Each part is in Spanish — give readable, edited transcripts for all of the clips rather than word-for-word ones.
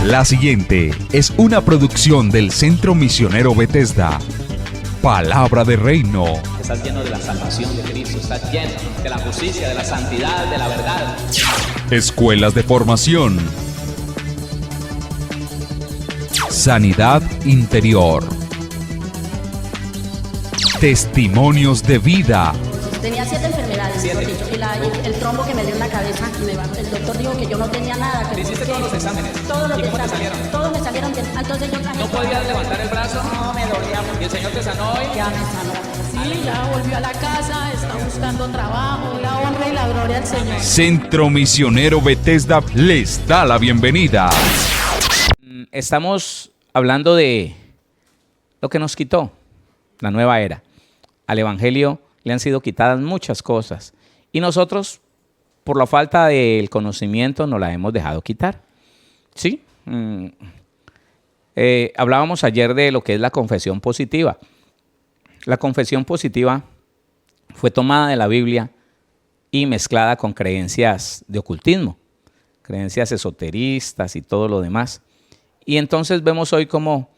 La siguiente es una producción del Centro Misionero Bethesda. Palabra de Reino. Estás lleno de la salvación de Cristo, estás lleno de la justicia, de la santidad, de la verdad. Escuelas de formación. Sanidad interior. Testimonios de vida. Tenía 7 enfermedades, mejor dicho, y el trombo que me dio en la cabeza, el doctor dijo que yo no tenía nada. Que ¿Hiciste todos los exámenes? Todos los ¿Y cómo te exámenes, salieron? todos me salieron bien. Entonces yo traje. ¿No podías levantar el brazo? No, me dolía mucho. ¿Y el Señor te sanó hoy? Ya me sanó. Sí, ya volvió a la casa, está buscando trabajo, la honra y la gloria al Señor. Centro Misionero Bethesda les da la bienvenida. Estamos hablando de lo que nos quitó la nueva era. Al Evangelio le han sido quitadas muchas cosas y nosotros, por la falta del conocimiento, nos la hemos dejado quitar. ¿Sí? Hablábamos ayer de lo que es la confesión positiva. La confesión positiva fue tomada de la Biblia y mezclada con creencias de ocultismo, creencias esoteristas y todo lo demás. Y entonces vemos hoy como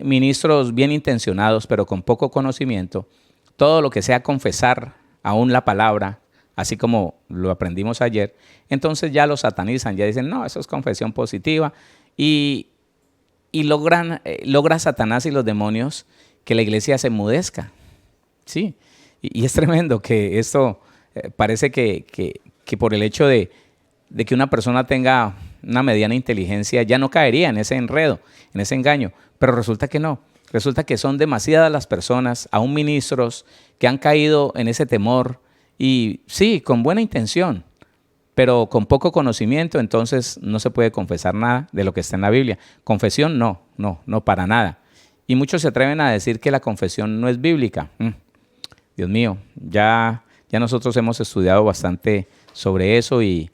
ministros bien intencionados, pero con poco conocimiento, todo lo que sea confesar aún la palabra, así como lo aprendimos ayer, entonces ya lo satanizan, ya dicen, no, eso es confesión positiva, y logra Satanás y los demonios que la iglesia se enmudezca. Sí, y es tremendo que esto parece que por el hecho de que una persona tenga una mediana inteligencia ya no caería en ese enredo, en ese engaño, pero resulta que no. Resulta que son demasiadas las personas, aún ministros, que han caído en ese temor y sí, con buena intención, pero con poco conocimiento, entonces no se puede confesar nada de lo que está en la Biblia. Confesión no, para nada. Y muchos se atreven a decir que la confesión no es bíblica. Dios mío, ya nosotros hemos estudiado bastante sobre eso y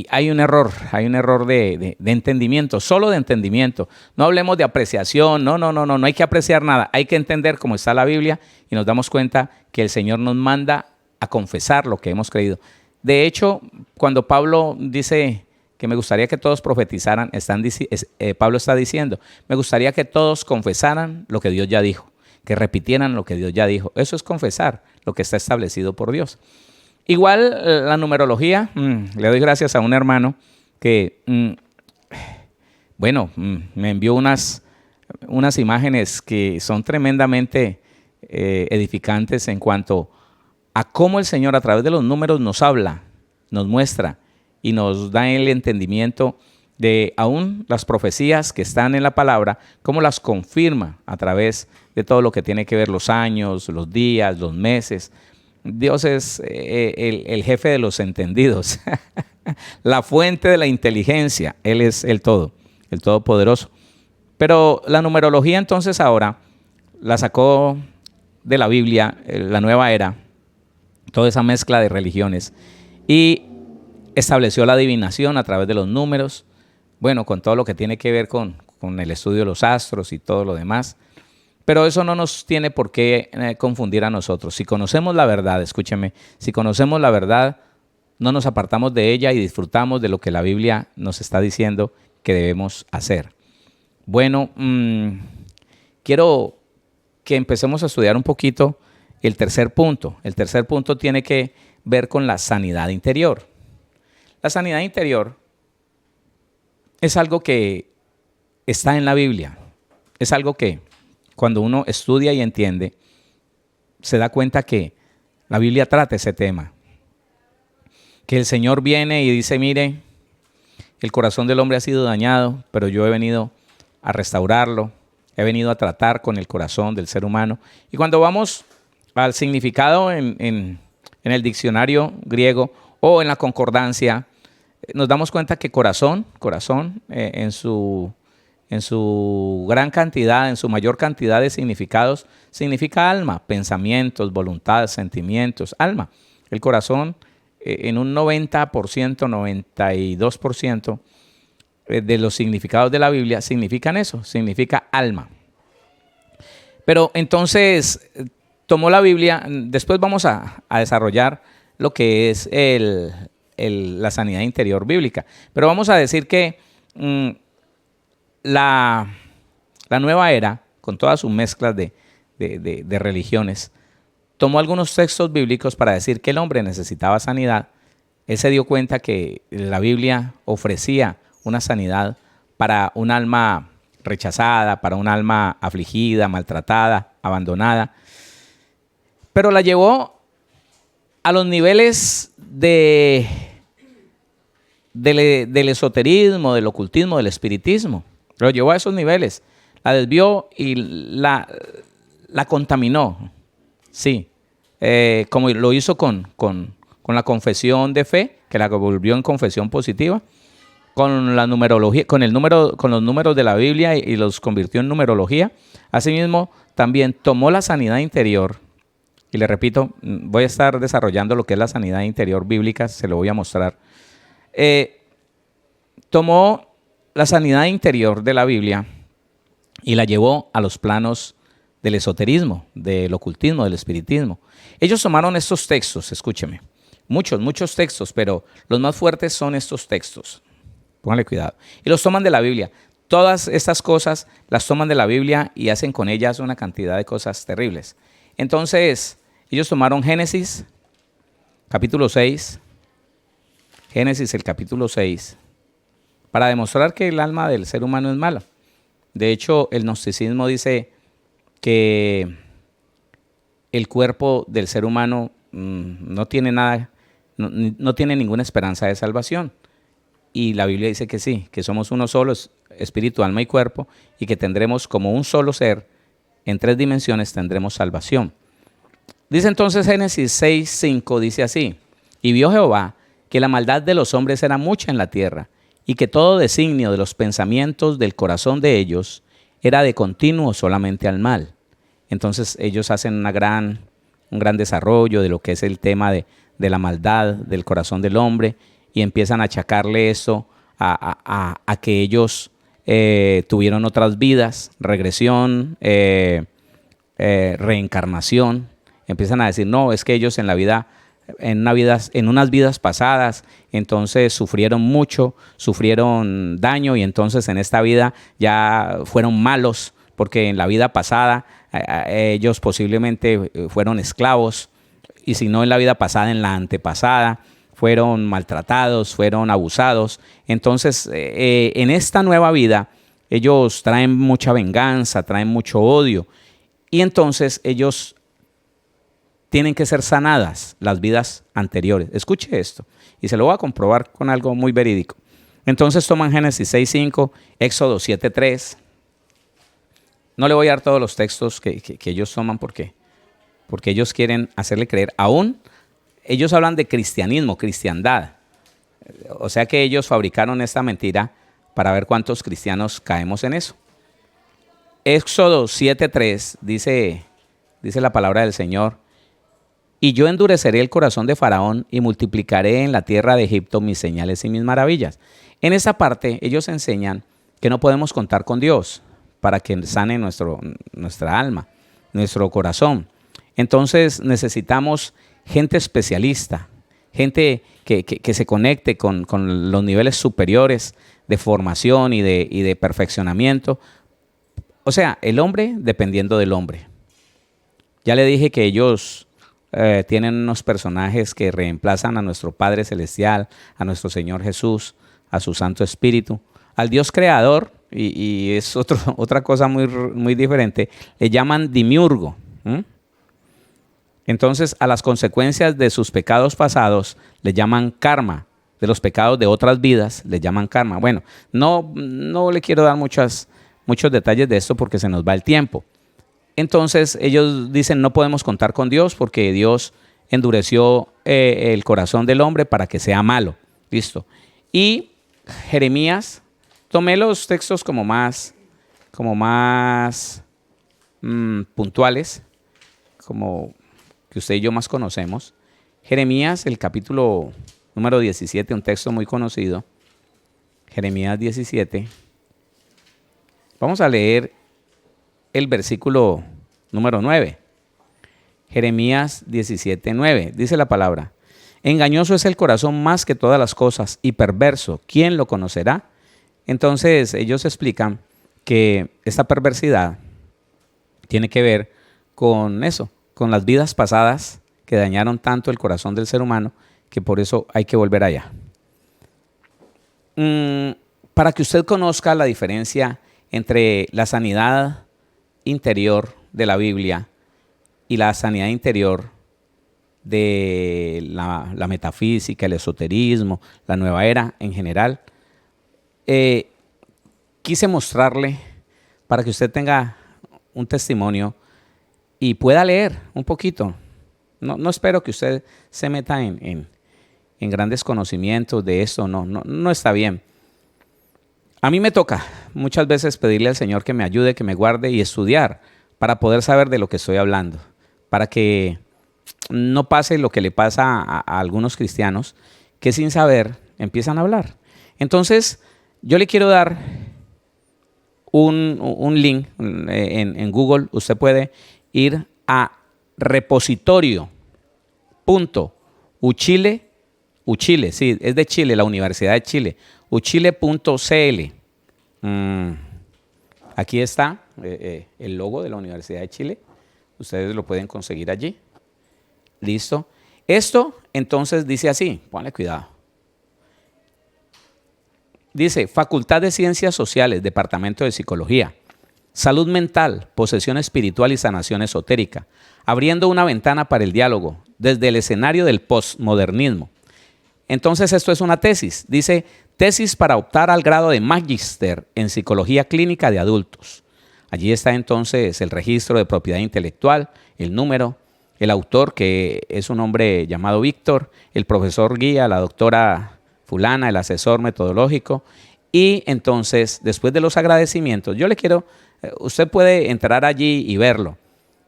hay un error de entendimiento, solo de entendimiento. No hablemos de apreciación, no hay que apreciar nada. Hay que entender cómo está la Biblia y nos damos cuenta que el Señor nos manda a confesar lo que hemos creído. De hecho, cuando Pablo dice que me gustaría que todos profetizaran, Pablo está diciendo, me gustaría que todos confesaran lo que Dios ya dijo, que repitieran lo que Dios ya dijo. Eso es confesar lo que está establecido por Dios. Igual la numerología, le doy gracias a un hermano que, me envió unas imágenes que son tremendamente edificantes en cuanto a cómo el Señor a través de los números nos habla, nos muestra y nos da el entendimiento de aún las profecías que están en la palabra, cómo las confirma a través de todo lo que tiene que ver los años, los días, los meses. Dios es el jefe de los entendidos, la fuente de la inteligencia. Él es el todopoderoso. Pero la numerología entonces ahora la sacó de la Biblia, la nueva era, toda esa mezcla de religiones, y estableció la adivinación a través de los números, bueno, con todo lo que tiene que ver con el estudio de los astros y todo lo demás. Pero eso no nos tiene por qué confundir a nosotros. Si conocemos la verdad, escúcheme, si conocemos la verdad, no nos apartamos de ella y disfrutamos de lo que la Biblia nos está diciendo que debemos hacer. Bueno, quiero que empecemos a estudiar un poquito el tercer punto. El tercer punto tiene que ver con la sanidad interior. La sanidad interior es algo que está en la Biblia. Es algo que cuando uno estudia y entiende, se da cuenta que la Biblia trata ese tema. Que el Señor viene y dice, mire, el corazón del hombre ha sido dañado, pero yo he venido a restaurarlo, he venido a tratar con el corazón del ser humano. Y cuando vamos al significado en el diccionario griego o en la concordancia, nos damos cuenta que corazón, en su gran cantidad, en su mayor cantidad de significados, significa alma, pensamientos, voluntad, sentimientos, alma. El corazón en un 90%, 92% de los significados de la Biblia significan eso, significa alma. Pero entonces tomó la Biblia, después vamos a desarrollar lo que es la sanidad interior bíblica, pero vamos a decir que la nueva era, con todas sus mezclas de religiones, tomó algunos textos bíblicos para decir que el hombre necesitaba sanidad. Él se dio cuenta que la Biblia ofrecía una sanidad para un alma rechazada, para un alma afligida, maltratada, abandonada, pero la llevó a los niveles del esoterismo, del ocultismo, del espiritismo. Lo llevó a esos niveles, la desvió y la contaminó. Sí, como lo hizo con la confesión de fe, que la volvió en confesión positiva, con la numerología, con los números de la Biblia y los convirtió en numerología. Asimismo, también tomó la sanidad interior. Y le repito, voy a estar desarrollando lo que es la sanidad interior bíblica, se lo voy a mostrar. Tomó la sanidad interior de la Biblia y la llevó a los planos del esoterismo, del ocultismo, del espiritismo. Ellos tomaron estos textos, escúcheme, muchos textos, pero los más fuertes son estos textos. Pónganle cuidado. Y los toman de la Biblia. Todas estas cosas las toman de la Biblia y hacen con ellas una cantidad de cosas terribles. Entonces, ellos tomaron Génesis, capítulo 6, Génesis el capítulo 6, para demostrar que el alma del ser humano es mala. De hecho, el gnosticismo dice que el cuerpo del ser humano no tiene nada, no tiene ninguna esperanza de salvación. Y la Biblia dice que sí, que somos uno solo, espíritu, alma y cuerpo, y que tendremos como un solo ser, en 3 dimensiones tendremos salvación. Dice entonces Génesis 6:5, dice así: y vio Jehová que la maldad de los hombres era mucha en la tierra, y que todo designio de los pensamientos del corazón de ellos era de continuo solamente al mal. Entonces ellos hacen un gran desarrollo de lo que es el tema de la maldad del corazón del hombre, y empiezan a achacarle eso a que ellos tuvieron otras vidas, regresión, reencarnación. Empiezan a decir, no, es que ellos en unas vidas pasadas, entonces sufrieron mucho, sufrieron daño, y entonces en esta vida ya fueron malos, porque en la vida pasada ellos posiblemente fueron esclavos, y si no en la vida pasada, en la antepasada, fueron maltratados, fueron abusados. Entonces, en esta nueva vida, ellos traen mucha venganza, traen mucho odio. Y entonces ellos tienen que ser sanadas las vidas anteriores. Escuche esto, y se lo voy a comprobar con algo muy verídico. Entonces toman Génesis 6:5, Éxodo 7:3. No le voy a dar todos los textos que ellos toman porque ellos quieren hacerle creer. Aún ellos hablan de cristianismo, cristiandad. O sea que ellos fabricaron esta mentira para ver cuántos cristianos caemos en eso. Éxodo 7:3 dice la palabra del Señor: y yo endureceré el corazón de Faraón y multiplicaré en la tierra de Egipto mis señales y mis maravillas. En esa parte ellos enseñan que no podemos contar con Dios para que sane nuestra alma, nuestro corazón. Entonces necesitamos gente especialista, gente que se conecte con los niveles superiores de formación y de perfeccionamiento. O sea, el hombre dependiendo del hombre. Ya le dije que ellos tienen unos personajes que reemplazan a nuestro Padre Celestial, a nuestro Señor Jesús, a su Santo Espíritu, al Dios Creador, y es otra cosa muy diferente. Le llaman demiurgo. Entonces, a las consecuencias de sus pecados pasados le llaman karma. De los pecados de otras vidas le llaman karma. Bueno, no le quiero dar muchos detalles de esto porque se nos va el tiempo. Entonces, ellos dicen, no podemos contar con Dios porque Dios endureció el corazón del hombre para que sea malo. Listo. Y Jeremías, tomé los textos como más puntuales, como que usted y yo más conocemos. Jeremías, el capítulo número 17, un texto muy conocido. Jeremías 17. Vamos a leer el versículo número 9. Jeremías 17:9. Dice la palabra: engañoso es el corazón más que todas las cosas y perverso, ¿quién lo conocerá? Entonces ellos explican que esta perversidad tiene que ver con eso, con las vidas pasadas que dañaron tanto el corazón del ser humano, que por eso hay que volver allá. Para que usted conozca la diferencia entre la sanidad interior de la Biblia y la sanidad interior de la metafísica, el esoterismo, la nueva era en general, quise mostrarle para que usted tenga un testimonio y pueda leer un poquito. No espero que usted se meta en grandes conocimientos de esto, no está bien. A mí me toca muchas veces pedirle al Señor que me ayude, que me guarde y estudiar para poder saber de lo que estoy hablando, para que no pase lo que le pasa a algunos cristianos que sin saber empiezan a hablar. Entonces, yo le quiero dar un link en Google. Usted puede ir a repositorio.uchile, sí, es de Chile, la Universidad de Chile, uchile.cl. Aquí está el logo de la Universidad de Chile. Ustedes lo pueden conseguir allí. Listo. Esto entonces dice así, ponle cuidado. Dice, Facultad de Ciencias Sociales, Departamento de Psicología, Salud Mental, Posesión Espiritual y Sanación Esotérica, abriendo una ventana para el diálogo desde el escenario del postmodernismo. Entonces esto es una tesis, dice, tesis para optar al grado de magíster en Psicología Clínica de Adultos. Allí está entonces el registro de propiedad intelectual, el número, el autor, que es un hombre llamado Víctor, el profesor guía, la doctora fulana, el asesor metodológico. Y entonces, después de los agradecimientos, yo le quiero, usted puede entrar allí y verlo.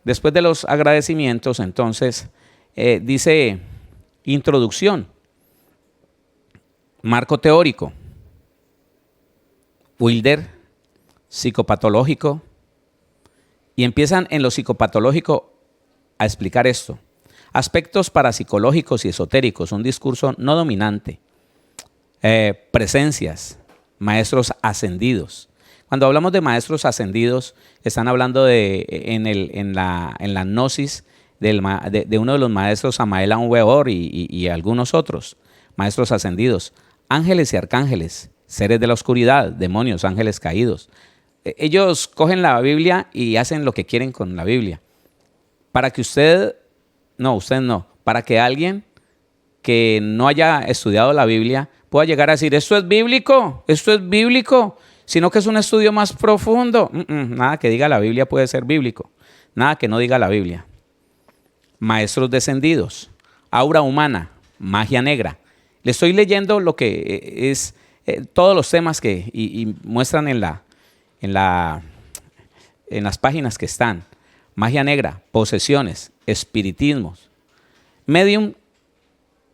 Después de los agradecimientos, entonces, dice introducción, marco teórico, Wilder, psicopatológico, y empiezan en lo psicopatológico a explicar esto. Aspectos parapsicológicos y esotéricos, un discurso no dominante. Presencias, maestros ascendidos. Cuando hablamos de maestros ascendidos, están hablando en la gnosis de uno de los maestros, Samael Aun Weor y algunos otros maestros ascendidos. Ángeles y arcángeles, seres de la oscuridad, demonios, ángeles caídos. Ellos cogen la Biblia y hacen lo que quieren con la Biblia. Para que usted no, para que alguien que no haya estudiado la Biblia pueda llegar a decir, esto es bíblico, sino que es un estudio más profundo. Nada que diga la Biblia puede ser bíblico, nada que no diga la Biblia. Maestros descendidos, aura humana, magia negra. Le estoy leyendo lo que es todos los temas que y muestran en las páginas que están. Magia negra, posesiones, espiritismos, medium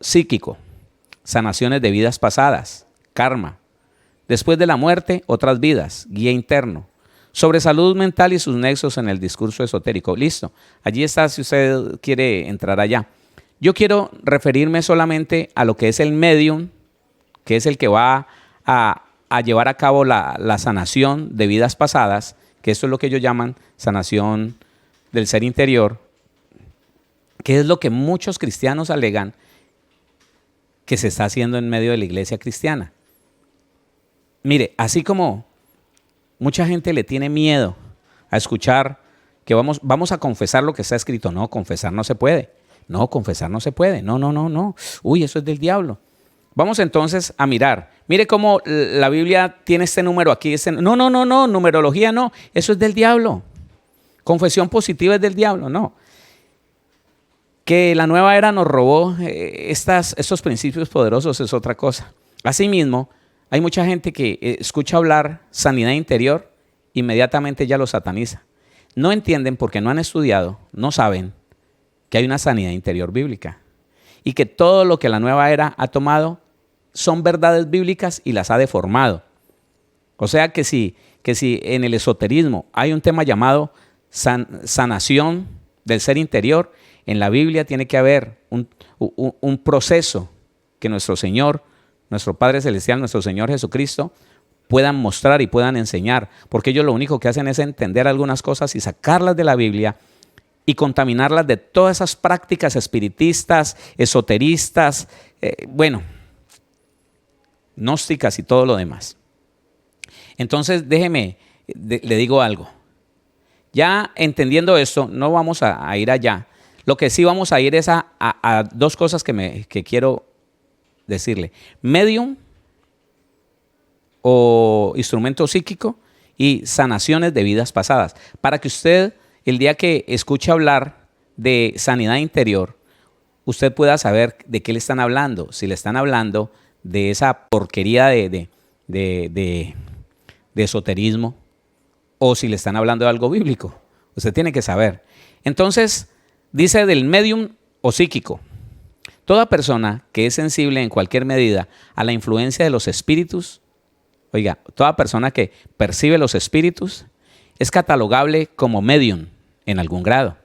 psíquico, sanaciones de vidas pasadas, karma, después de la muerte, otras vidas, guía interno, sobre salud mental y sus nexos en el discurso esotérico. Listo, allí está si usted quiere entrar allá. Yo quiero referirme solamente a lo que es el medium, que es el que va a llevar a cabo la sanación de vidas pasadas, que esto es lo que ellos llaman sanación del ser interior, que es lo que muchos cristianos alegan que se está haciendo en medio de la iglesia cristiana. Mire, así como mucha gente le tiene miedo a escuchar que vamos a confesar lo que está escrito. No, confesar no se puede. No, confesar no se puede. No. Uy, eso es del diablo. Vamos entonces a mirar. Mire cómo la Biblia tiene este número aquí. No, numerología no. Eso es del diablo. Confesión positiva es del diablo, no. Que la nueva era nos robó estos principios poderosos es otra cosa. Asimismo, hay mucha gente que escucha hablar sanidad interior, inmediatamente ya lo sataniza. No entienden porque no han estudiado, no saben que hay una sanidad interior bíblica y que todo lo que la nueva era ha tomado son verdades bíblicas y las ha deformado. O sea que si en el esoterismo hay un tema llamado sanación del ser interior, en la Biblia tiene que haber un proceso que nuestro Señor, nuestro Padre Celestial, nuestro Señor Jesucristo, puedan mostrar y puedan enseñar, porque ellos lo único que hacen es entender algunas cosas y sacarlas de la Biblia y contaminarlas de todas esas prácticas espiritistas, esoteristas, gnósticas y todo lo demás. Entonces, déjeme, le digo algo. Ya entendiendo esto, no vamos a ir allá. Lo que sí vamos a ir es a dos cosas que quiero decirle. Medium o instrumento psíquico y sanaciones de vidas pasadas. Para que usted, el día que escuche hablar de sanidad interior, usted pueda saber de qué le están hablando. Si le están hablando de esa porquería de esoterismo o si le están hablando de algo bíblico. Usted tiene que saber. Entonces, dice del medium o psíquico. Toda persona que es sensible en cualquier medida a la influencia de los espíritus, oiga, toda persona que percibe los espíritus es catalogable como medium en algún grado.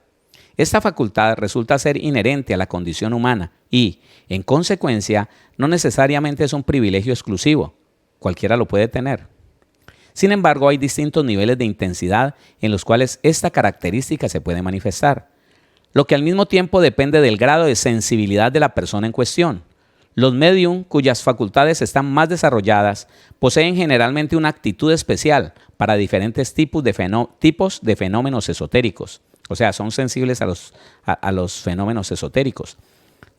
Esta facultad resulta ser inherente a la condición humana y, en consecuencia, no necesariamente es un privilegio exclusivo. Cualquiera lo puede tener. Sin embargo, hay distintos niveles de intensidad en los cuales esta característica se puede manifestar, lo que al mismo tiempo depende del grado de sensibilidad de la persona en cuestión. Los medium, cuyas facultades están más desarrolladas, poseen generalmente una actitud especial para diferentes tipos de fenómenos esotéricos. O sea, son sensibles a los fenómenos esotéricos.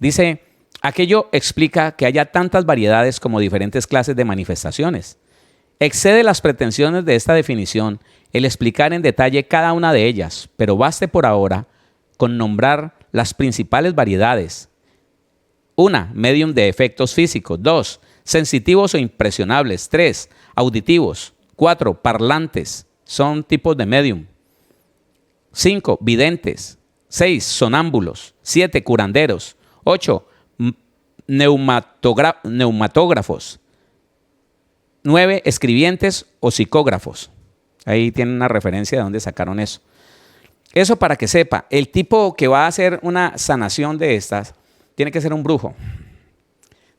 Dice, aquello explica que haya tantas variedades como diferentes clases de manifestaciones. Excede las pretensiones de esta definición el explicar en detalle cada una de ellas, pero baste por ahora con nombrar las principales variedades. 1. Medium de efectos físicos. 2. Sensitivos o impresionables. 3. Auditivos. 4. Parlantes. Son tipos de medium. 5. Videntes. 6. Sonámbulos. 7. Curanderos. 8. Neumatógrafos. 9. Escribientes o psicógrafos. Ahí tienen una referencia de dónde sacaron eso. Eso para que sepa, el tipo que va a hacer una sanación de estas tiene que ser un brujo.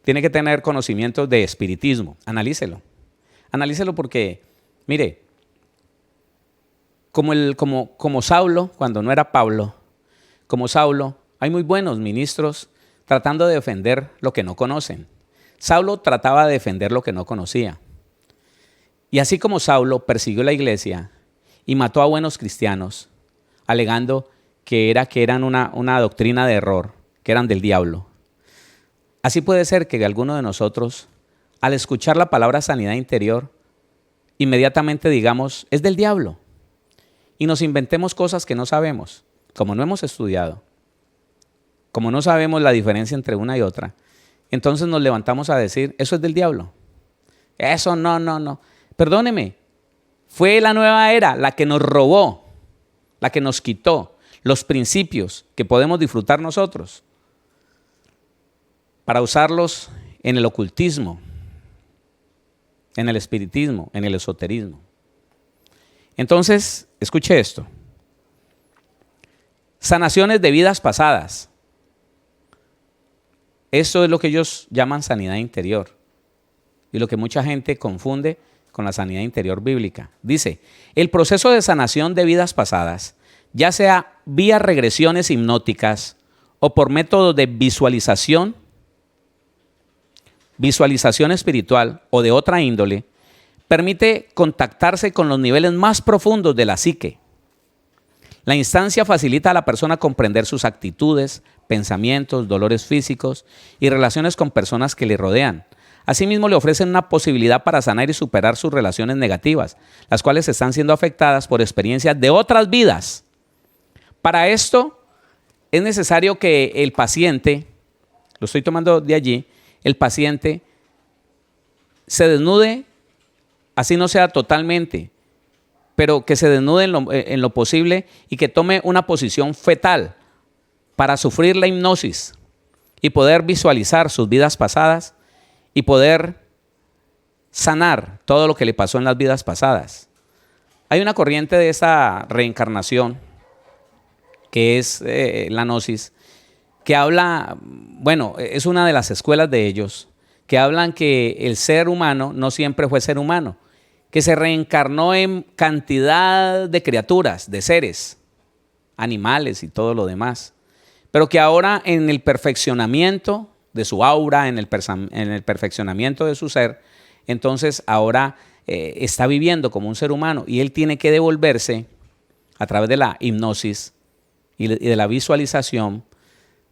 Tiene que tener conocimientos de espiritismo. Analícelo. Analícelo porque, mire, como Saulo, cuando no era Pablo, como Saulo, hay muy buenos ministros tratando de defender lo que no conocen. Saulo trataba de defender lo que no conocía. Y así como Saulo persiguió la iglesia y mató a buenos cristianos, alegando que eran una doctrina de error, que eran del diablo. Así puede ser que alguno de nosotros, al escuchar la palabra sanidad interior, inmediatamente digamos, es del diablo. Y nos inventemos cosas que no sabemos, como no hemos estudiado, como no sabemos la diferencia entre una y otra. Entonces nos levantamos a decir, eso es del diablo. Eso no. Perdóneme, fue la nueva era la que nos robó, la que nos quitó los principios que podemos disfrutar nosotros para usarlos en el ocultismo, en el espiritismo, en el esoterismo. Entonces, escuche esto. Sanaciones de vidas pasadas. Esto es lo que ellos llaman sanidad interior y lo que mucha gente confunde con la sanidad interior bíblica. Dice, el proceso de sanación de vidas pasadas, ya sea vía regresiones hipnóticas o por método de visualización espiritual o de otra índole, permite contactarse con los niveles más profundos de la psique. La instancia facilita a la persona comprender sus actitudes, pensamientos, dolores físicos y relaciones con personas que le rodean. Asimismo, le ofrecen una posibilidad para sanar y superar sus relaciones negativas, las cuales están siendo afectadas por experiencias de otras vidas. Para esto, es necesario que el paciente, lo estoy tomando de allí, el paciente se desnude, así no sea totalmente, pero que se desnude en lo posible y que tome una posición fetal para sufrir la hipnosis y poder visualizar sus vidas pasadas y poder sanar todo lo que le pasó en las vidas pasadas. Hay una corriente de esa reencarnación, que es la gnosis, que habla, bueno, es una de las escuelas de ellos, que hablan que el ser humano no siempre fue ser humano, que se reencarnó en cantidad de criaturas, de seres, animales y todo lo demás, pero que ahora en el perfeccionamiento de su aura, en el perfeccionamiento de su ser, entonces ahora está viviendo como un ser humano y él tiene que devolverse a través de la hipnosis y de la visualización,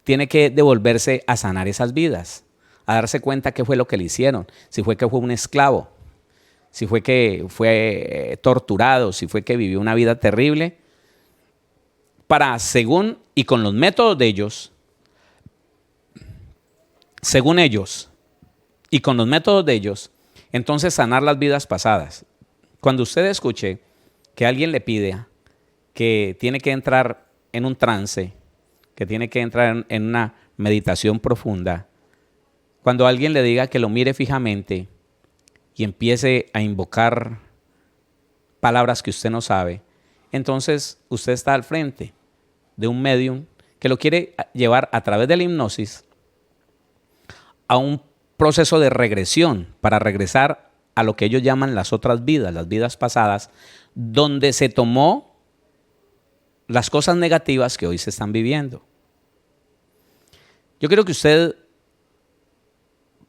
tiene que devolverse a sanar esas vidas, a darse cuenta qué fue lo que le hicieron, si fue que fue un esclavo, si fue que fue torturado, si fue que vivió una vida terrible, para según y con los métodos de ellos, según ellos y con los métodos de ellos, entonces sanar las vidas pasadas. Cuando usted escuche que alguien le pide que tiene que entrar en un trance, que tiene que entrar en una meditación profunda, cuando alguien le diga que lo mire fijamente y empiece a invocar palabras que usted no sabe, entonces usted está al frente de un medium que lo quiere llevar a través de la hipnosis a un proceso de regresión para regresar a lo que ellos llaman las otras vidas, las vidas pasadas, donde se tomó las cosas negativas que hoy se están viviendo. Yo quiero que usted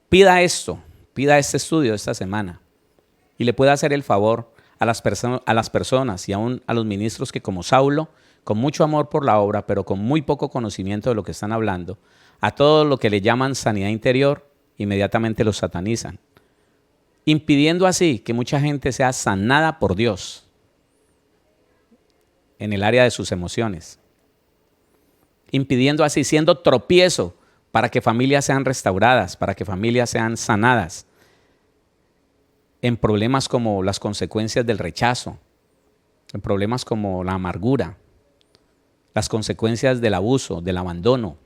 pida este estudio esta semana y le pueda hacer el favor a las personas y aún a los ministros que como Saulo, con mucho amor por la obra, pero con muy poco conocimiento de lo que están hablando, a todo lo que le llaman sanidad interior, inmediatamente los satanizan, impidiendo así que mucha gente sea sanada por Dios en el área de sus emociones, impidiendo así, siendo tropiezo para que familias sean restauradas, para que familias sean sanadas en problemas como las consecuencias del rechazo, en problemas como la amargura, las consecuencias del abuso, del abandono,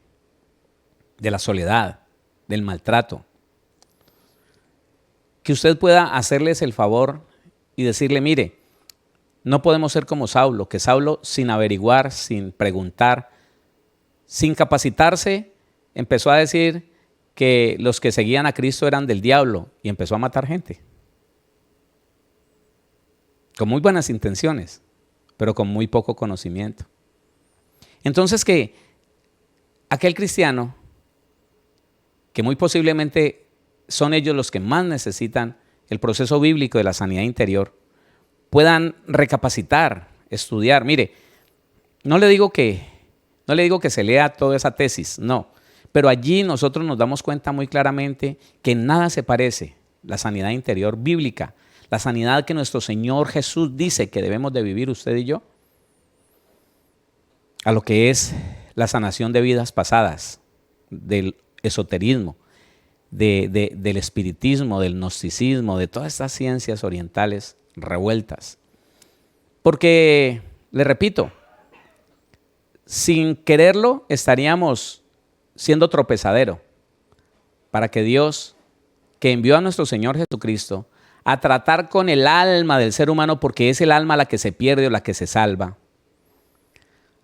de la soledad, del maltrato. Que usted pueda hacerles el favor y decirle, mire, no podemos ser como Saulo, que Saulo sin averiguar, sin preguntar, sin capacitarse, empezó a decir que los que seguían a Cristo eran del diablo y empezó a matar gente. Con muy buenas intenciones, pero con muy poco conocimiento. Entonces que aquel cristiano, que muy posiblemente son ellos los que más necesitan el proceso bíblico de la sanidad interior, puedan recapacitar, estudiar. Mire, no le digo que se lea toda esa tesis, no, pero allí nosotros nos damos cuenta muy claramente que nada se parece la sanidad interior bíblica, la sanidad que nuestro Señor Jesús dice que debemos de vivir usted y yo, a lo que es la sanación de vidas pasadas, del esoterismo, del espiritismo, del gnosticismo, de todas estas ciencias orientales revueltas. Porque, le repito, sin quererlo estaríamos siendo tropezadero para que Dios, que envió a nuestro Señor Jesucristo a tratar con el alma del ser humano, porque es el alma la que se pierde o la que se salva,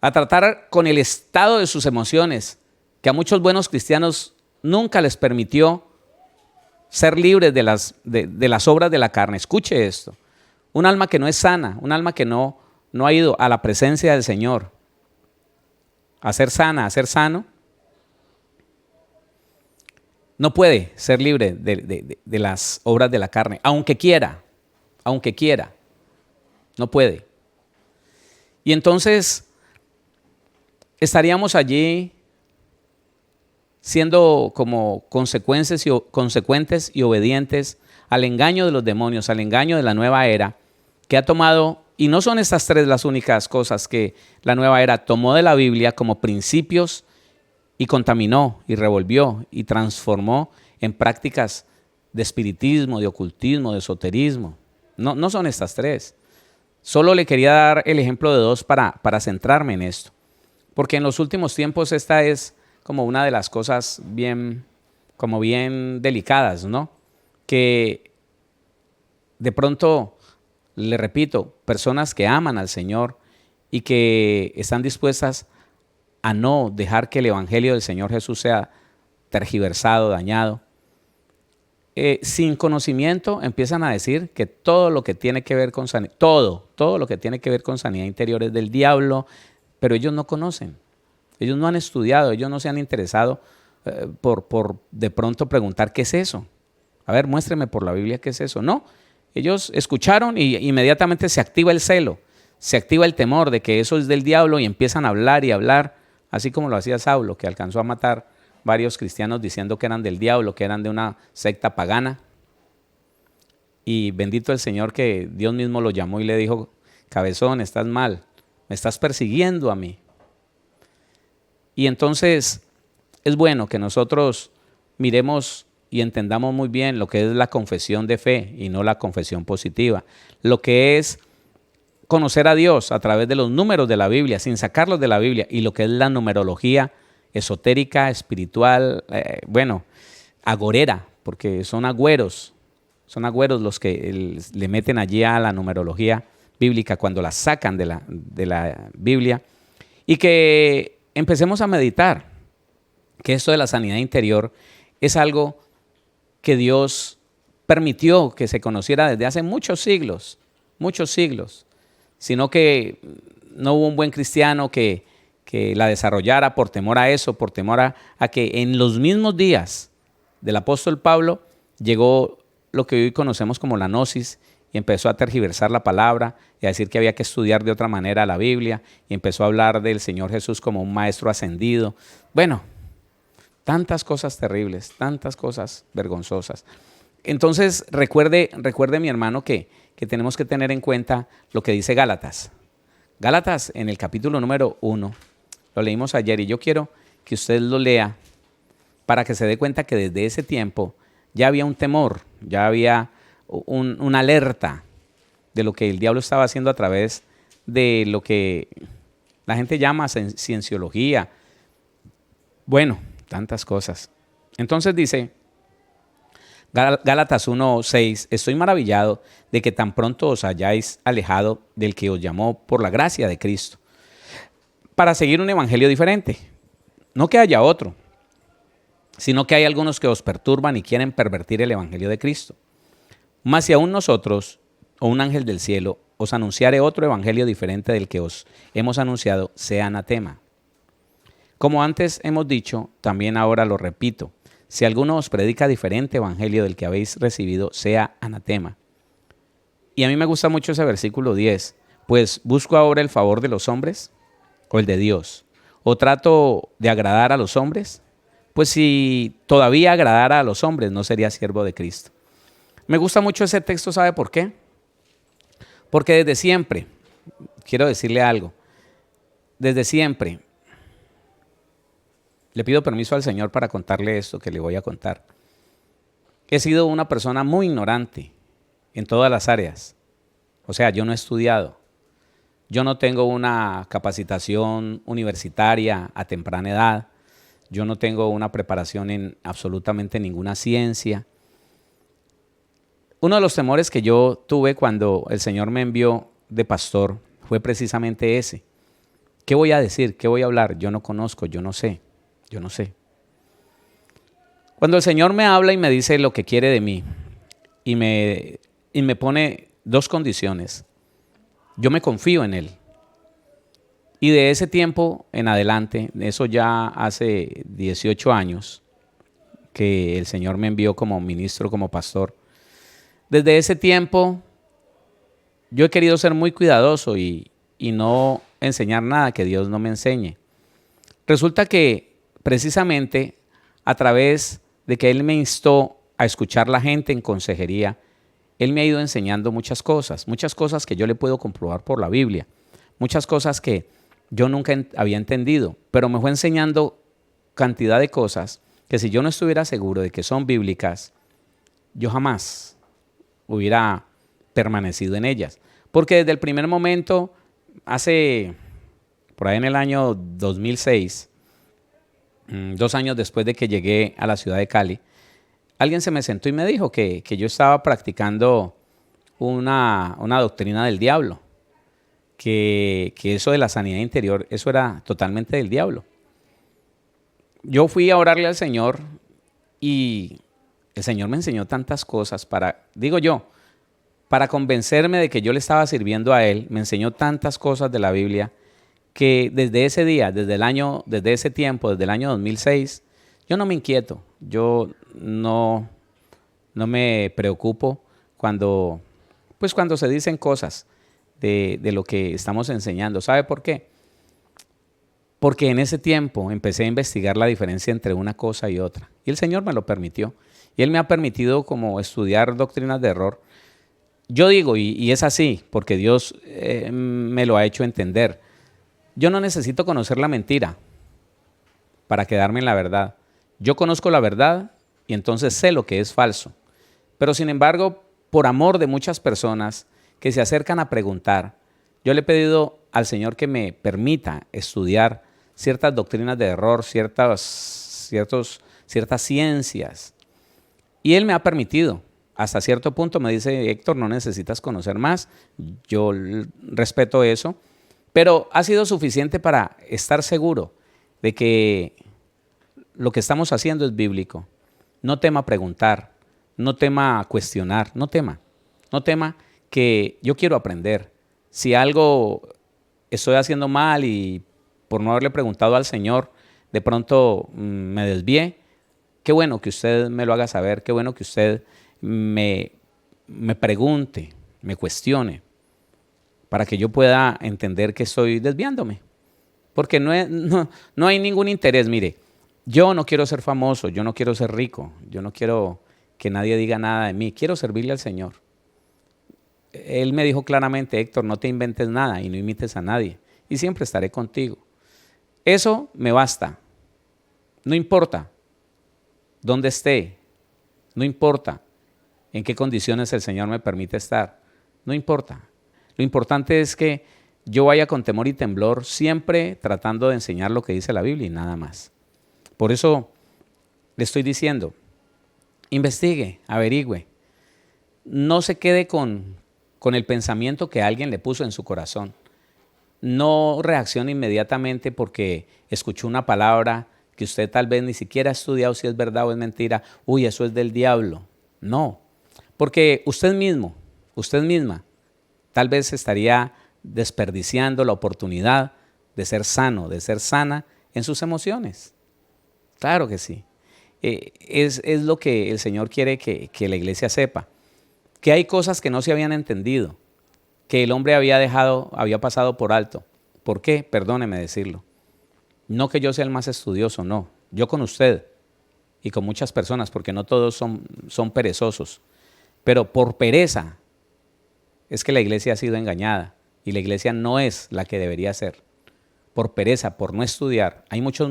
a tratar con el estado de sus emociones, que a muchos buenos cristianos nunca les permitió ser libres de las obras de la carne. Escuche esto, un alma que no es sana, un alma que no ha ido a la presencia del Señor a ser sana, a ser sano, no puede ser libre de las obras de la carne, aunque quiera, no puede. Y entonces estaríamos allí siendo como consecuentes y obedientes al engaño de los demonios, al engaño de la nueva era, que ha tomado, y no son estas tres las únicas cosas que la nueva era tomó de la Biblia como principios y contaminó y revolvió y transformó en prácticas de espiritismo, de ocultismo, de esoterismo. No son estas tres. Solo le quería dar el ejemplo de dos para centrarme en esto. Porque en los últimos tiempos esta es como una de las cosas bien delicadas, ¿no? Que de pronto, le repito, personas que aman al Señor y que están dispuestas a no dejar que el evangelio del Señor Jesús sea tergiversado, dañado, sin conocimiento empiezan a decir que todo lo que tiene que ver con sanidad, todo lo que tiene que ver con sanidad interior es del diablo, pero ellos no conocen, ellos no han estudiado, ellos no se han interesado por de pronto preguntar qué es eso. A ver, muéstreme por la Biblia qué es eso. No, ellos escucharon y inmediatamente se activa el celo, se activa el temor de que eso es del diablo y empiezan a hablar y hablar, así como lo hacía Saulo, que alcanzó a matar varios cristianos diciendo que eran del diablo, que eran de una secta pagana. Y bendito el Señor que Dios mismo lo llamó y le dijo: cabezón, estás mal, me estás persiguiendo a mí. Y entonces es bueno que nosotros miremos y entendamos muy bien lo que es la confesión de fe y no la confesión positiva. Lo que es conocer a Dios a través de los números de la Biblia, sin sacarlos de la Biblia, y lo que es la numerología esotérica, espiritual, agorera, porque son agüeros los que le meten allí a la numerología bíblica cuando la sacan de la Biblia, y que empecemos a meditar que esto de la sanidad interior es algo que Dios permitió que se conociera desde hace muchos siglos, sino que no hubo un buen cristiano que la desarrollara por temor a eso, por temor a que en los mismos días del apóstol Pablo llegó lo que hoy conocemos como la gnosis y empezó a tergiversar la palabra y a decir que había que estudiar de otra manera la Biblia y empezó a hablar del Señor Jesús como un maestro ascendido. Bueno, tantas cosas terribles, tantas cosas vergonzosas. Entonces recuerde mi hermano que tenemos que tener en cuenta lo que dice Gálatas. Gálatas en el capítulo número 1, lo leímos ayer y yo quiero que usted lo lea para que se dé cuenta que desde ese tiempo ya había un temor, ya había una alerta de lo que el diablo estaba haciendo a través de lo que la gente llama cienciología. Bueno, tantas cosas. Entonces dice Gálatas 1:6, estoy maravillado de que tan pronto os hayáis alejado del que os llamó por la gracia de Cristo, para seguir un evangelio diferente. No que haya otro, sino que hay algunos que os perturban y quieren pervertir el evangelio de Cristo. Mas si aún nosotros, o un ángel del cielo, os anunciare otro evangelio diferente del que os hemos anunciado, sea anatema. Como antes hemos dicho, también ahora lo repito, si alguno os predica diferente evangelio del que habéis recibido, sea anatema. Y a mí me gusta mucho ese versículo 10, pues ¿busco ahora el favor de los hombres o el de Dios? ¿O trato de agradar a los hombres? Pues si todavía agradara a los hombres, no sería siervo de Cristo. Me gusta mucho ese texto, ¿sabe por qué? Porque desde siempre, quiero decirle algo, desde siempre, le pido permiso al Señor para contarle esto que le voy a contar. He sido una persona muy ignorante en todas las áreas. O sea, yo no he estudiado. Yo no tengo una capacitación universitaria a temprana edad. Yo no tengo una preparación en absolutamente ninguna ciencia. Uno de los temores que yo tuve cuando el Señor me envió de pastor fue precisamente ese. ¿Qué voy a decir? ¿Qué voy a hablar? Yo no conozco, yo no sé. Cuando el Señor me habla y me dice lo que quiere de mí y me pone dos condiciones, yo me confío en Él. Y de ese tiempo en adelante, eso ya hace 18 años que el Señor me envió como ministro, como pastor. Desde ese tiempo yo he querido ser muy cuidadoso y no enseñar nada que Dios no me enseñe. Resulta que precisamente a través de que Él me instó a escuchar la gente en consejería, Él me ha ido enseñando muchas cosas que yo le puedo comprobar por la Biblia, muchas cosas que yo nunca había entendido, pero me fue enseñando cantidad de cosas que si yo no estuviera seguro de que son bíblicas, yo jamás hubiera permanecido en ellas. Porque desde el primer momento, por ahí en el año 2006, 2 años después de que llegué a la ciudad de Cali, alguien se me sentó y me dijo que yo estaba practicando una doctrina del diablo, que eso de la sanidad interior, eso era totalmente del diablo. Yo fui a orarle al Señor y el Señor me enseñó tantas cosas para convencerme de que yo le estaba sirviendo a Él. Me enseñó tantas cosas de la Biblia que desde ese día, desde ese tiempo, desde el año 2006, yo no me inquieto. Yo no me preocupo cuando se dicen cosas de lo que estamos enseñando. ¿Sabe por qué? Porque en ese tiempo empecé a investigar la diferencia entre una cosa y otra. Y el Señor me lo permitió. Y Él me ha permitido como estudiar doctrinas de error. Yo digo, y es así, porque Dios me lo ha hecho entender. Yo no necesito conocer la mentira para quedarme en la verdad. Yo conozco la verdad y entonces sé lo que es falso. Pero sin embargo, por amor de muchas personas que se acercan a preguntar, yo le he pedido al Señor que me permita estudiar ciertas doctrinas de error, ciertas ciencias. Y Él me ha permitido. Hasta cierto punto me dice, Héctor, no necesitas conocer más. Yo respeto eso. Pero ha sido suficiente para estar seguro de que lo que estamos haciendo es bíblico. No tema preguntar, no tema cuestionar, no tema que yo quiero aprender. Si algo estoy haciendo mal y por no haberle preguntado al Señor, de pronto me desvié, qué bueno que usted me lo haga saber, qué bueno que usted me pregunte, me cuestione, para que yo pueda entender que estoy desviándome. Porque no hay ningún interés. Mire, yo no quiero ser famoso, yo no quiero ser rico, yo no quiero que nadie diga nada de mí, quiero servirle al Señor. Él me dijo claramente, Héctor, no te inventes nada y no imites a nadie, y siempre estaré contigo. Eso me basta. No importa dónde esté, no importa en qué condiciones el Señor me permite estar, no importa. Lo importante es que yo vaya con temor y temblor, siempre tratando de enseñar lo que dice la Biblia y nada más. Por eso le estoy diciendo, investigue, averigüe. No se quede con el pensamiento que alguien le puso en su corazón. No reaccione inmediatamente porque escuchó una palabra que usted tal vez ni siquiera ha estudiado si es verdad o es mentira. Uy, eso es del diablo. No, porque usted misma, tal vez estaría desperdiciando la oportunidad de ser sano, de ser sana en sus emociones. Claro que sí. Es lo que el Señor quiere que la iglesia sepa. Que hay cosas que no se habían entendido, que el hombre había pasado por alto. ¿Por qué? Perdóneme decirlo. No que yo sea el más estudioso, no. Yo con usted y con muchas personas, porque no todos son perezosos. Pero por pereza es que la iglesia ha sido engañada y la iglesia no es la que debería ser. Por pereza, por no estudiar. Hay muchos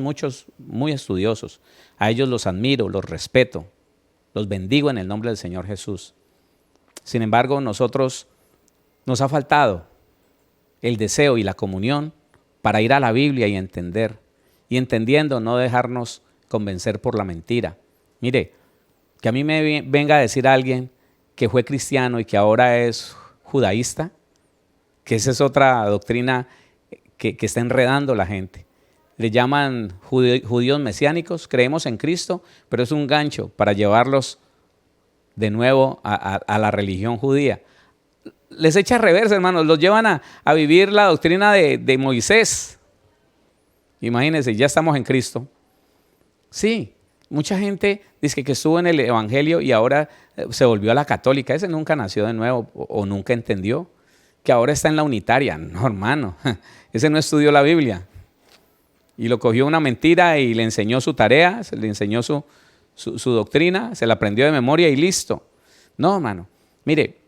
muy estudiosos. A ellos los admiro, los respeto, los bendigo en el nombre del Señor Jesús. Sin embargo, nos ha faltado el deseo y la comunión para ir a la Biblia y entender. Y entendiendo, no dejarnos convencer por la mentira. Mire, que a mí me venga a decir alguien que fue cristiano y que ahora es judaísta, que esa es otra doctrina que está enredando la gente. Le llaman judíos mesiánicos, creemos en Cristo, pero es un gancho para llevarlos de nuevo a la religión judía. Les echa reversa, hermanos, los llevan a vivir la doctrina de Moisés. Imagínense, ya estamos en Cristo. Sí, mucha gente dice que estuvo en el Evangelio y ahora se volvió a la católica. Ese nunca nació de nuevo o nunca entendió que ahora está en la unitaria. No, hermano, ese no estudió la Biblia. Y lo cogió una mentira y le enseñó su tarea, le enseñó su doctrina, se la aprendió de memoria y listo. No, hermano, mire,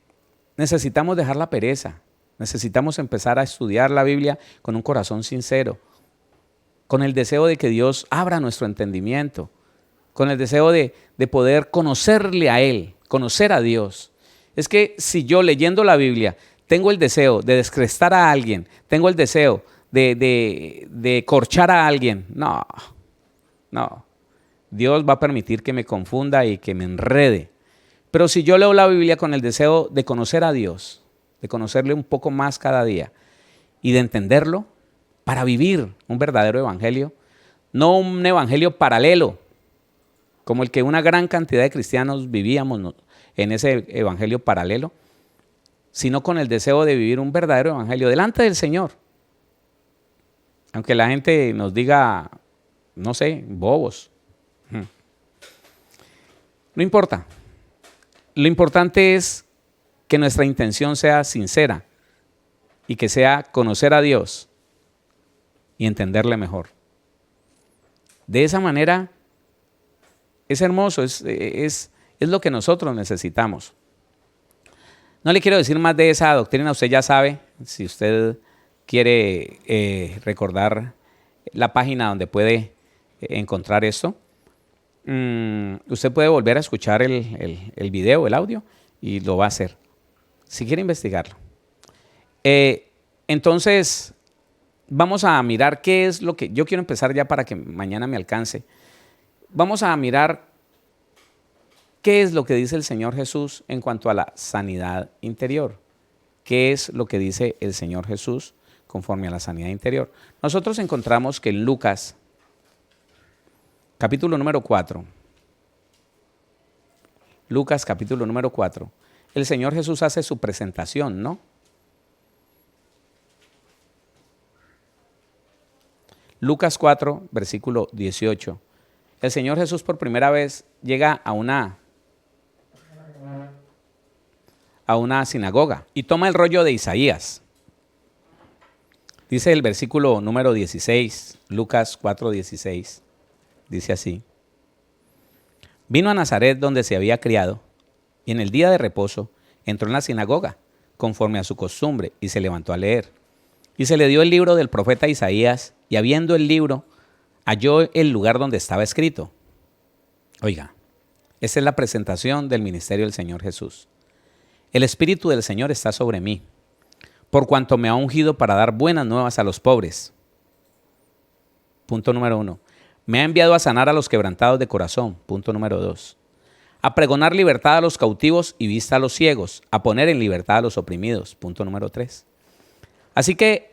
necesitamos dejar la pereza. Necesitamos empezar a estudiar la Biblia con un corazón sincero, con el deseo de que Dios abra nuestro entendimiento, con el deseo de poder conocerle a Él, conocer a Dios. Es que si yo leyendo la Biblia tengo el deseo de descrestar a alguien, tengo el deseo de corchar a alguien, no. Dios va a permitir que me confunda y que me enrede. Pero si yo leo la Biblia con el deseo de conocer a Dios, de conocerle un poco más cada día y de entenderlo para vivir un verdadero evangelio, no un evangelio paralelo como el que una gran cantidad de cristianos vivíamos en ese evangelio paralelo, sino con el deseo de vivir un verdadero evangelio delante del Señor. Aunque la gente nos diga, no sé, bobos. No importa. Lo importante es que nuestra intención sea sincera y que sea conocer a Dios y entenderle mejor. De esa manera es hermoso, es lo que nosotros necesitamos. No le quiero decir más de esa doctrina, usted ya sabe, si usted quiere recordar la página donde puede encontrar esto, usted puede volver a escuchar el video, el audio, y lo va a hacer, si quiere investigarlo. Entonces, vamos a mirar qué es lo que, yo quiero empezar ya para que mañana me alcance. Vamos a mirar qué es lo que dice el Señor Jesús en cuanto a la sanidad interior. ¿Qué es lo que dice el Señor Jesús conforme a la sanidad interior? Nosotros encontramos que en Lucas, capítulo número 4, Lucas capítulo número 4, el Señor Jesús hace su presentación, ¿no? Lucas 4, versículo 18. El Señor Jesús por primera vez llega a una sinagoga y toma el rollo de Isaías. Dice el versículo número 16, Lucas 4, 16. Dice así: vino a Nazaret donde se había criado, y en el día de reposo entró en la sinagoga, conforme a su costumbre, y se levantó a leer. Y se le dio el libro del profeta Isaías, y abriendo el libro, halló el lugar donde estaba escrito. Oiga, esta es la presentación del ministerio del Señor Jesús. El Espíritu del Señor está sobre mí, por cuanto me ha ungido para dar buenas nuevas a los pobres. Punto número 1. Me ha enviado a sanar a los quebrantados de corazón. Punto número 2. A pregonar libertad a los cautivos y vista a los ciegos, a poner en libertad a los oprimidos. Punto número 3. Así que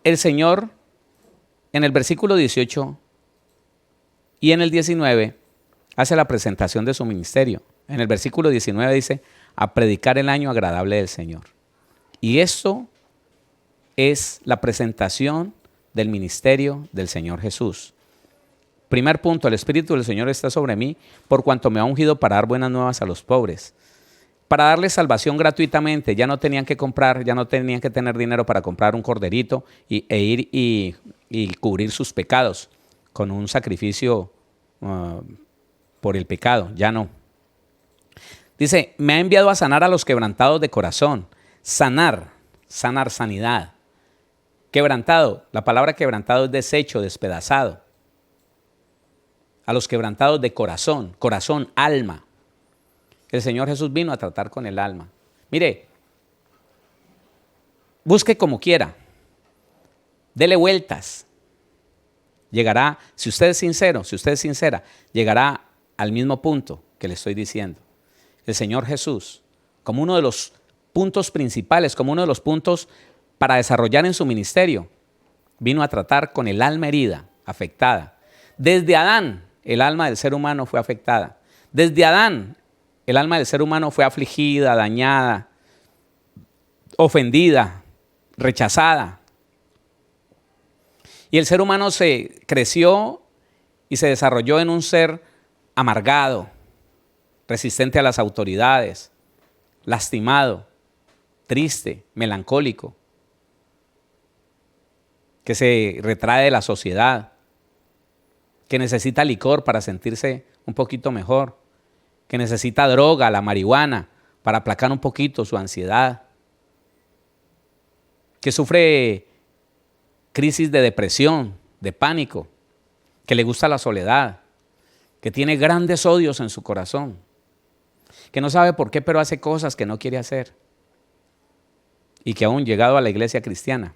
el Señor, en el versículo 18 y en el 19, hace la presentación de su ministerio. En el versículo 19 dice, a predicar el año agradable del Señor. Y esto es la presentación del ministerio del Señor Jesús. Primer punto, el Espíritu del Señor está sobre mí, por cuanto me ha ungido para dar buenas nuevas a los pobres. Para darles salvación gratuitamente, ya no tenían que comprar, ya no tenían que tener dinero para comprar un corderito e ir y cubrir sus pecados con un sacrificio por el pecado, ya no. Dice, me ha enviado a sanar a los quebrantados de corazón. Sanar, sanidad. Quebrantado, la palabra quebrantado es deshecho, despedazado. A los quebrantados de corazón, alma. El Señor Jesús vino a tratar con el alma. Mire, busque como quiera, dele vueltas. Llegará, si usted es sincero, si usted es sincera, llegará al mismo punto que le estoy diciendo. El Señor Jesús, como uno de los puntos principales, como uno de los puntos para desarrollar en su ministerio, vino a tratar con el alma herida, afectada. Desde Adán, el alma del ser humano fue afectada. Desde Adán, el alma del ser humano fue afligida, dañada, ofendida, rechazada. Y el ser humano se creció y se desarrolló en un ser amargado, resistente a las autoridades, lastimado, triste, melancólico, que se retrae de la sociedad, que necesita licor para sentirse un poquito mejor, que necesita droga, la marihuana, para aplacar un poquito su ansiedad, que sufre crisis de depresión, de pánico, que le gusta la soledad, que tiene grandes odios en su corazón, que no sabe por qué, pero hace cosas que no quiere hacer, y que aún llegado a la iglesia cristiana,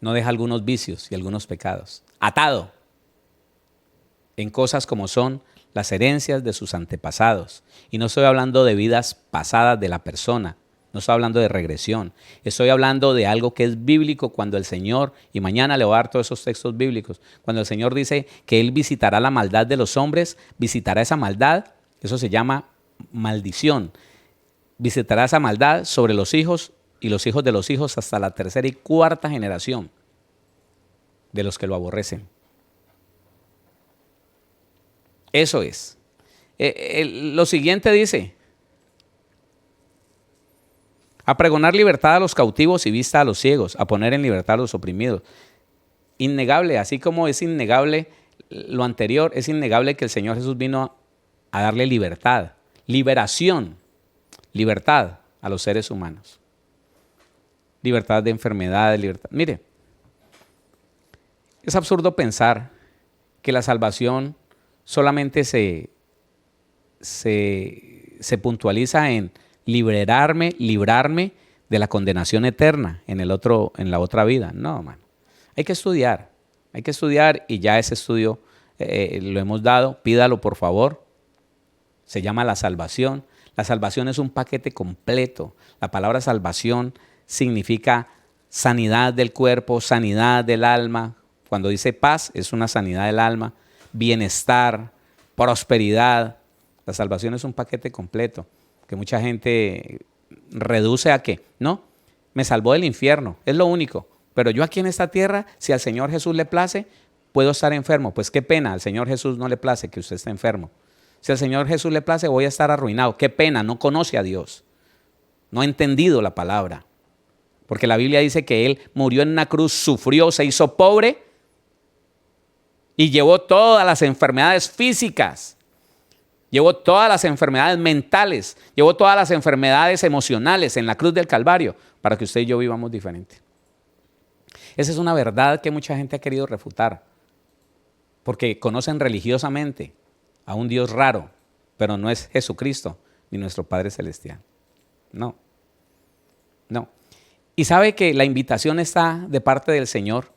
no deja algunos vicios y algunos pecados, atado en cosas como son las herencias de sus antepasados. Y no estoy hablando de vidas pasadas de la persona, No estoy hablando de regresión. Estoy hablando de algo que es bíblico cuando el Señor, y mañana le voy a dar todos esos textos bíblicos, cuando el Señor dice que Él visitará la maldad de los hombres, visitará esa maldad, eso se llama maldición. Visitará esa maldad sobre los hijos y los hijos de los hijos hasta la tercera y cuarta generación de los que lo aborrecen. Eso es. Lo siguiente dice: a pregonar libertad a los cautivos y vista a los ciegos, a poner en libertad a los oprimidos. Innegable, así como es innegable lo anterior, es innegable que el Señor Jesús vino a darle libertad, liberación, libertad a los seres humanos. Libertad de enfermedades, libertad. Mire, es absurdo pensar que la salvación solamente se puntualiza en librarme de la condenación eterna en la otra vida. No, hermano. Hay que estudiar y ya ese estudio lo hemos dado. Pídalo, por favor. Se llama la salvación. La salvación es un paquete completo. La palabra salvación significa sanidad del cuerpo, sanidad del alma. Cuando dice paz, es una sanidad del alma, bienestar, prosperidad. La salvación es un paquete completo que mucha gente reduce a que, no, me salvó del infierno, es lo único. Pero yo aquí en esta tierra, si al Señor Jesús le place, puedo estar enfermo. Pues qué pena, al Señor Jesús no le place que usted esté enfermo. Si al Señor Jesús le place, voy a estar arruinado. Qué pena, no conoce a Dios. No ha entendido la palabra. Porque la Biblia dice que Él murió en una cruz, sufrió, se hizo pobre y llevó todas las enfermedades físicas. Llevó todas las enfermedades mentales, llevó todas las enfermedades emocionales en la cruz del Calvario para que usted y yo vivamos diferente. Esa es una verdad que mucha gente ha querido refutar porque conocen religiosamente a un Dios raro, pero no es Jesucristo ni nuestro Padre Celestial. No. Y sabe que la invitación está de parte del Señor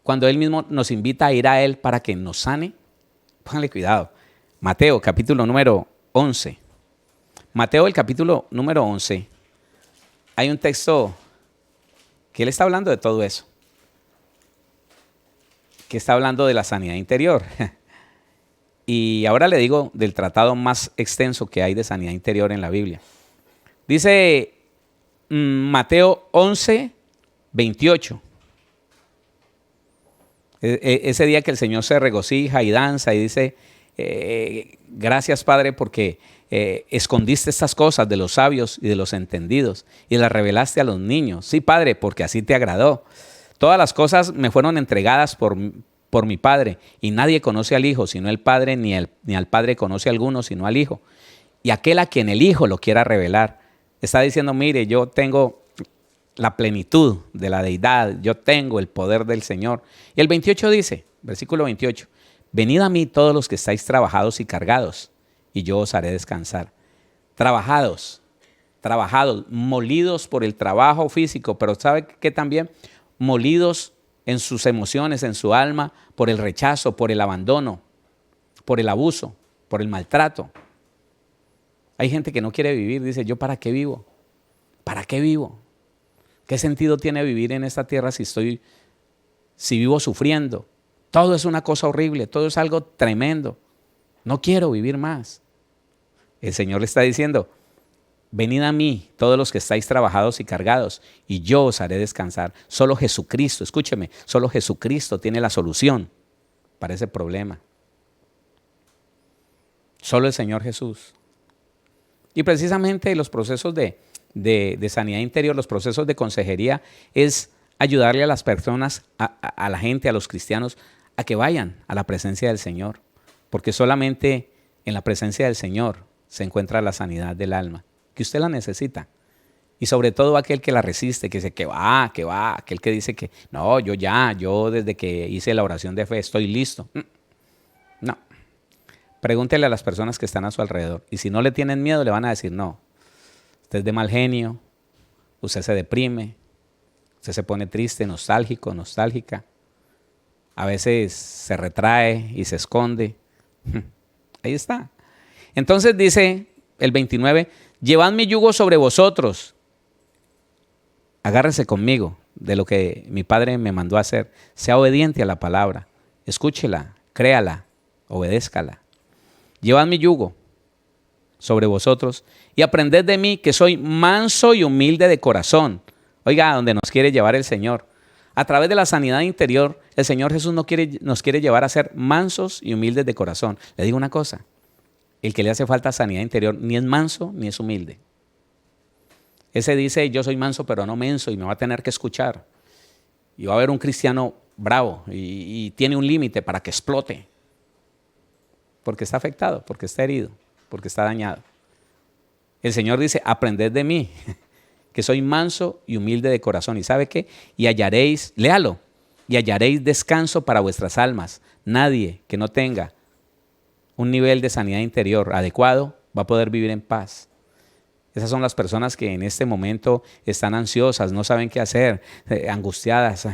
cuando Él mismo nos invita a ir a Él para que nos sane. Pónganle cuidado. Mateo, capítulo número 11. Mateo, el capítulo número 11. Hay un texto que Él está hablando de todo eso. Que está hablando de la sanidad interior. Y ahora le digo del tratado más extenso que hay de sanidad interior en la Biblia. Dice Mateo 11, 28. Ese día que el Señor se regocija y danza y dice: gracias, Padre, porque escondiste estas cosas de los sabios y de los entendidos y las revelaste a los niños. Sí, Padre, porque así te agradó. Todas las cosas me fueron entregadas por mi Padre, y nadie conoce al Hijo sino el Padre, ni al Padre conoce a alguno sino al Hijo, y aquel a quien el Hijo lo quiera revelar. Está diciendo: mire, yo tengo la plenitud de la deidad, yo tengo el poder del Señor. Y el 28 dice, versículo 28, venid a mí todos los que estáis trabajados y cargados, y yo os haré descansar. Trabajados, molidos por el trabajo físico, pero ¿sabe qué también? Molidos en sus emociones, en su alma, por el rechazo, por el abandono, por el abuso, por el maltrato. Hay gente que no quiere vivir, dice: ¿yo para qué vivo? ¿Para qué vivo? ¿Qué sentido tiene vivir en esta tierra si vivo sufriendo? Todo es una cosa horrible, todo es algo tremendo. No quiero vivir más. El Señor le está diciendo: venid a mí, todos los que estáis trabajados y cargados, y yo os haré descansar. Solo Jesucristo, escúcheme, solo Jesucristo tiene la solución para ese problema. Solo el Señor Jesús. Y precisamente los procesos de sanidad interior, los procesos de consejería, es ayudarle a las personas, a la gente, a los cristianos, a que vayan a la presencia del Señor. Porque solamente en la presencia del Señor se encuentra la sanidad del alma, que usted la necesita. Y sobre todo aquel que la resiste, que dice que va, aquel que dice que no, yo desde que hice la oración de fe estoy listo. No. Pregúntele a las personas que están a su alrededor. Y si no le tienen miedo, le van a decir: no, usted es de mal genio, usted se deprime, usted se pone triste, nostálgico, nostálgica. A veces se retrae y se esconde. Ahí está. Entonces dice el 29, llevad mi yugo sobre vosotros agárrese conmigo de lo que mi Padre me mandó a hacer. Sea obediente a la palabra. Escúchela, créala, obedézcala. Llevad mi yugo sobre vosotros y aprended de mí, que soy manso y humilde de corazón. Oiga, a donde nos quiere llevar el Señor. A través de la sanidad interior, el Señor Jesús nos quiere llevar a ser mansos y humildes de corazón. Le digo una cosa, el que le hace falta sanidad interior ni es manso ni es humilde. Ese dice, yo soy manso pero no menso, y me va a tener que escuchar. Y va a haber un cristiano bravo y tiene un límite para que explote. Porque está afectado, porque está herido, porque está dañado. El Señor dice, aprended de mí, que soy manso y humilde de corazón. ¿Y sabe qué? Y hallaréis, léalo, y hallaréis descanso para vuestras almas. Nadie que no tenga un nivel de sanidad interior adecuado va a poder vivir en paz. Esas son las personas que en este momento están ansiosas, no saben qué hacer, angustiadas.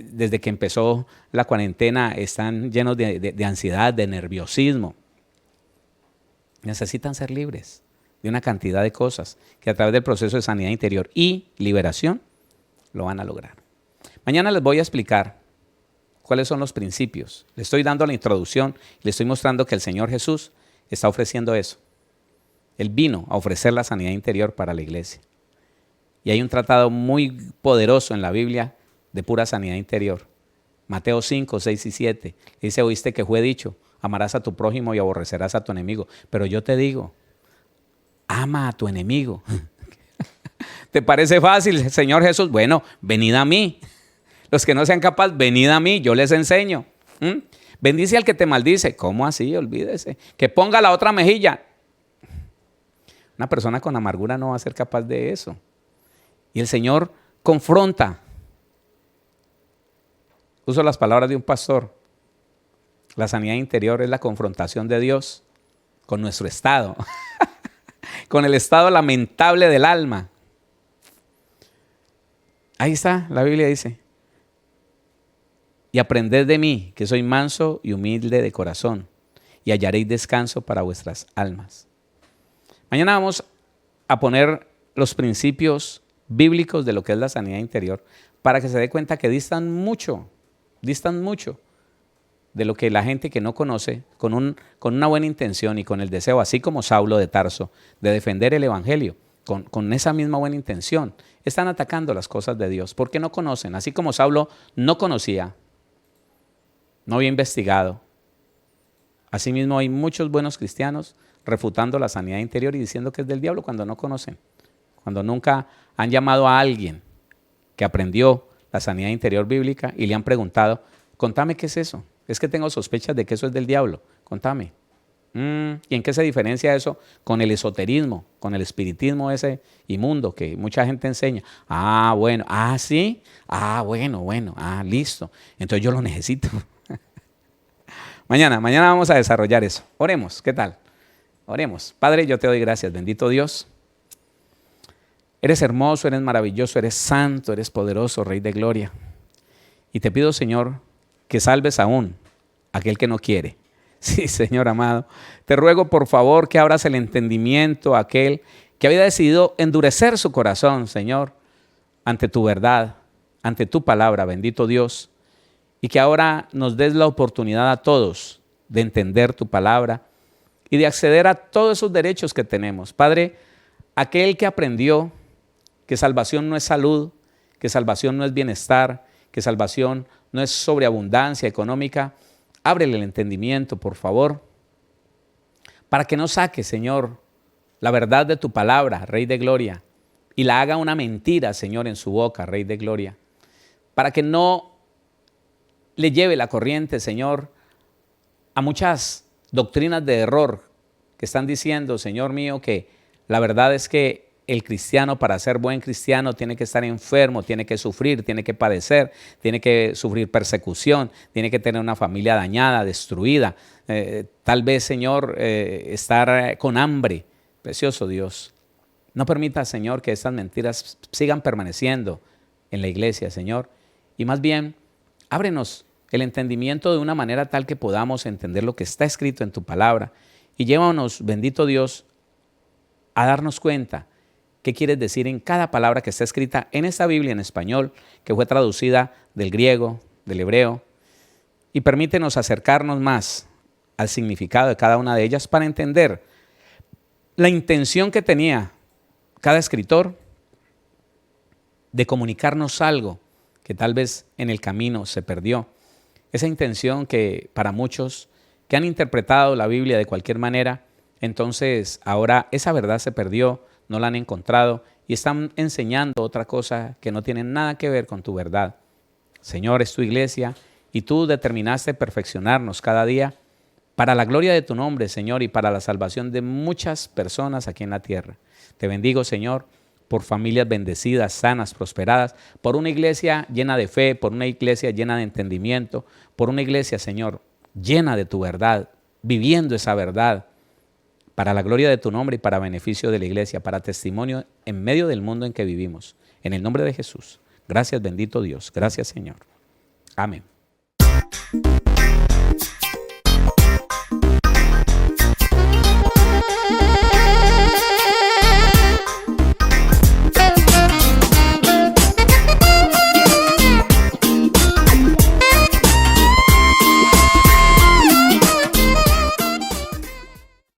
Desde que empezó la cuarentena están llenos de ansiedad, de nerviosismo. Necesitan ser libres de una cantidad de cosas que a través del proceso de sanidad interior y liberación lo van a lograr. Mañana les voy a explicar cuáles son los principios. Le estoy dando la introducción y le estoy mostrando que el Señor Jesús está ofreciendo eso. Él vino a ofrecer la sanidad interior para la iglesia. Y hay un tratado muy poderoso en la Biblia de pura sanidad interior. Mateo 5, 6 y 7. Dice, oíste que fue dicho, amarás a tu prójimo y aborrecerás a tu enemigo. Pero yo te digo, ama a tu enemigo. ¿Te parece fácil, Señor Jesús? Bueno, venid a mí. Los que no sean capaces, venid a mí, yo les enseño. Bendice al que te maldice. ¿Cómo así? Olvídese. Que ponga la otra mejilla. Una persona con amargura no va a ser capaz de eso. Y el Señor confronta. Uso las palabras de un pastor. La sanidad interior es la confrontación de Dios con nuestro estado, con el estado lamentable del alma. Ahí está, la Biblia dice. Y aprended de mí, que soy manso y humilde de corazón, y hallaréis descanso para vuestras almas. Mañana vamos a poner los principios bíblicos de lo que es la sanidad interior para que se dé cuenta que distan mucho de lo que la gente que no conoce, con una buena intención y con el deseo, así como Saulo de Tarso, de defender el evangelio, con esa misma buena intención, están atacando las cosas de Dios, porque no conocen, así como Saulo no conocía, no había investigado. Asimismo hay muchos buenos cristianos refutando la sanidad interior y diciendo que es del diablo cuando no conocen, cuando nunca han llamado a alguien que aprendió la sanidad interior bíblica y le han preguntado, contame qué es eso, es que tengo sospechas de que eso es del diablo, contame. ¿Y en qué se diferencia eso con el esoterismo, con el espiritismo ese inmundo que mucha gente enseña? Bueno, sí, bueno, listo, entonces yo lo necesito. Mañana vamos a desarrollar eso. Oremos, ¿qué tal? Oremos. Padre, yo te doy gracias, bendito Dios. Eres hermoso, eres maravilloso, eres santo, eres poderoso, Rey de gloria. Y te pido, Señor, que salves aún a aquel que no quiere. Sí, Señor amado. Te ruego, por favor, que abras el entendimiento a aquel que había decidido endurecer su corazón, Señor, ante tu verdad, ante tu palabra, bendito Dios. Y que ahora nos des la oportunidad a todos de entender tu palabra y de acceder a todos esos derechos que tenemos. Padre, aquel que aprendió que salvación no es salud, que salvación no es bienestar, que salvación no es sobreabundancia económica, ábrele el entendimiento, por favor, para que no saque, Señor, la verdad de tu palabra, Rey de gloria, y la haga una mentira, Señor, en su boca, Rey de gloria, para que no le lleve la corriente, Señor, a muchas doctrinas de error que están diciendo, Señor mío, que la verdad es que el cristiano, para ser buen cristiano, tiene que estar enfermo, tiene que sufrir, tiene que padecer, tiene que sufrir persecución, tiene que tener una familia dañada, destruida, tal vez, Señor, estar con hambre. Precioso Dios, no permita, Señor, que estas mentiras sigan permaneciendo en la iglesia, Señor, y más bien, ábrenos el entendimiento de una manera tal que podamos entender lo que está escrito en tu palabra y llévanos, bendito Dios, a darnos cuenta qué quieres decir en cada palabra que está escrita en esta Biblia en español, que fue traducida del griego, del hebreo, y permítenos acercarnos más al significado de cada una de ellas para entender la intención que tenía cada escritor de comunicarnos algo que tal vez en el camino se perdió. Esa intención que para muchos que han interpretado la Biblia de cualquier manera, entonces ahora esa verdad se perdió, no la han encontrado y están enseñando otra cosa que no tiene nada que ver con tu verdad. Señor, es tu iglesia y tú determinaste perfeccionarnos cada día para la gloria de tu nombre, Señor, y para la salvación de muchas personas aquí en la tierra. Te bendigo, Señor, por familias bendecidas, sanas, prosperadas, por una iglesia llena de fe, por una iglesia llena de entendimiento, por una iglesia, Señor, llena de tu verdad, viviendo esa verdad, para la gloria de tu nombre y para beneficio de la iglesia, para testimonio en medio del mundo en que vivimos. En el nombre de Jesús. Gracias, bendito Dios. Gracias, Señor. Amén.